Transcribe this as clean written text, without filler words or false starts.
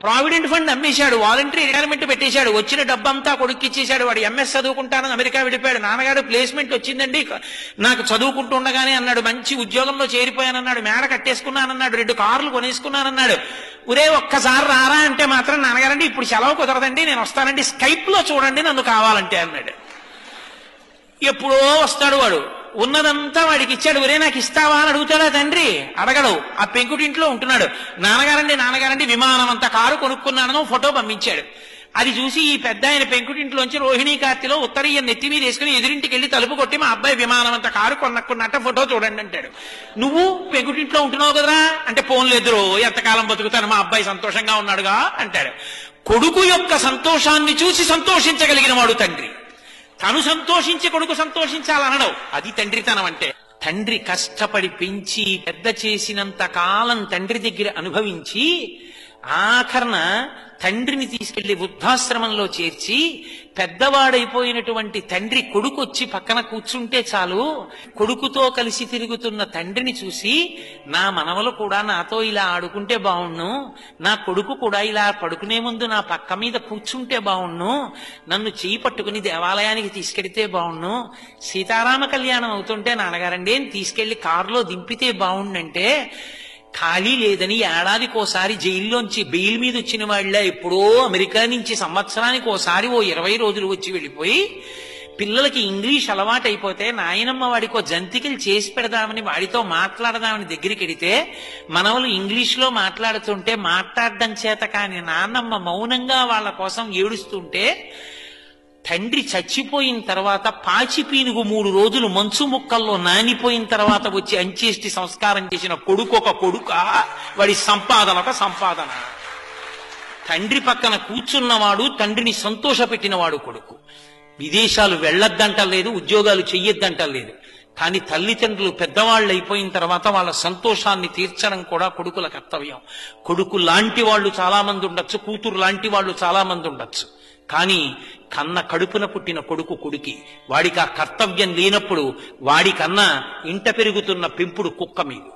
Provident fund అమ్మేశాడు, voluntary retirement పెట్టేశాడు, వచ్చిన డబ్బంతా కొడుక్కి ఇచ్చేశాడు. వాడు ఎంఎస్ చదువుకుంటానని అమెరికా వెళ్ళిపోయాడు. నాన్నగారు ప్లేస్మెంట్ వచ్చిందండి నాకు చదువుకుంటుండగానే అన్నాడు, మంచి ఉద్యోగంలో చేరిపోయానన్నాడు, మేడ కట్టేసుకున్నానన్నాడు, 2 కార్లు కొనేసుకున్నానన్నాడు. ఒరే ఒక్కసారి రారా అంటే మాత్రం నాన్నగారండి ఇప్పుడు సెలవు కుదరదండి, నేను వస్తానండి, స్కైప్ లో చూడండి నన్ను కావాలంటే అన్నాడు. ఎప్పుడో వస్తాడు వాడు, ఉన్నదంతా వాడికి ఇచ్చాడు. ఒరే నాకు ఇస్తావా అని అడుగుతాడా తండ్రి? అడగడు. ఆ పెంకుటింట్లో ఉంటున్నాడు. నాన్నగారండి విమానం అంత కారు కొనుక్కున్నాను ఫోటో పంపించాడు. అది చూసి ఈ పెద్ద ఆయన పెంకుటింట్లోంచి రోహిణీ కార్తెలో ఉత్తరీయ నెత్తి మీద వేసుకుని ఎదురింటికి వెళ్ళి తలుపు కొట్టి మా అబ్బాయి విమానం అంత కారు కొనుక్కున్నట్ట ఫోటో చూడండి అంటాడు. నువ్వు పెంకుటింట్లో ఉంటున్నావు కదరా అంటే, పోన్లేదురో ఎంతకాలం బతుకుతాను, మా అబ్బాయి సంతోషంగా ఉన్నాడుగా అంటాడు. కొడుకు యొక్క సంతోషాన్ని చూసి సంతోషించగలిగిన వాడు తండ్రి. తను సంతోషించి కొడుకు సంతోషించాలనడం అది తండ్రితనం అంటే. తండ్రి కష్టపడి పెంచి పెద్ద చేసినంత కాలం తండ్రి దగ్గర అనుభవించి ఆఖరణ తండ్రిని తీసుకెళ్లి వృద్ధాశ్రమంలో చేర్చి పెద్దవాడైపోయినటువంటి తండ్రి కొడుకు వచ్చి పక్కన కూర్చుంటే చాలు, కొడుకుతో కలిసి తిరుగుతున్న తండ్రిని చూసి నా మనవలు కూడా నాతో ఇలా ఆడుకుంటే బావుణ్ణు, నా కొడుకు కూడా ఇలా పడుకునే ముందు నా పక్క మీద కూర్చుంటే బావుణ్ణు, నన్ను చేయి పట్టుకుని దేవాలయానికి తీసుకెడితే బావుణ్ణు, సీతారామ కళ్యాణం అవుతుంటే నాన్నగారండి తీసుకెళ్లి కారులో దింపితే బావుండంటే, ఖాళీ లేదని ఏడాదికోసారి జైల్లోంచి బెయిల్ మీద వచ్చిన వాళ్ళ ఎప్పుడో అమెరికా నుంచి సంవత్సరానికి ఓసారి 20 రోజులు వచ్చి వెళ్ళిపోయి పిల్లలకి ఇంగ్లీష్ అలవాటు అయిపోతే నాయనమ్మ వాడికో జంతికలు చేసి పెడదామని వాడితో మాట్లాడదామని దగ్గరికి వెడితే మనవలు ఇంగ్లీష్లో మాట్లాడుతుంటే మాట్లాడడం చేత కాని నాన్నమ్మ మౌనంగా వాళ్ళ కోసం ఏడుస్తుంటే, తండ్రి చచ్చిపోయిన తర్వాత పాచి పీనుగు 3 రోజులు మంచు ముక్కల్లో నానిపోయిన తర్వాత వచ్చి అంచేష్టి సంస్కారం చేసిన కొడుకు ఒక కొడుక, వాడి సంపాదన ఒక సంపాదన. తండ్రి పక్కన కూర్చున్నవాడు తండ్రిని సంతోషపెట్టినవాడు కొడుకు. విదేశాలు వెళ్ళొద్దంటలేదు, ఉద్యోగాలు చెయ్యొద్దంటలేదు, కానీ తల్లిదండ్రులు పెద్దవాళ్ళు అయిపోయిన తర్వాత వాళ్ళ సంతోషాన్ని తీర్చడం కూడా కొడుకుల కర్తవ్యం. కొడుకు లాంటి వాళ్ళు చాలా మంది ఉండొచ్చు, కూతురు లాంటి వాళ్ళు చాలా మంది ఉండొచ్చు, కానీ కన్న కడుపున పుట్టిన కొడుకు కొడుకి. వాడికి ఆ కర్తవ్యం లేనప్పుడు వాడికన్నా ఇంట పెరుగుతున్న పెంపుడు కుక్క మీద.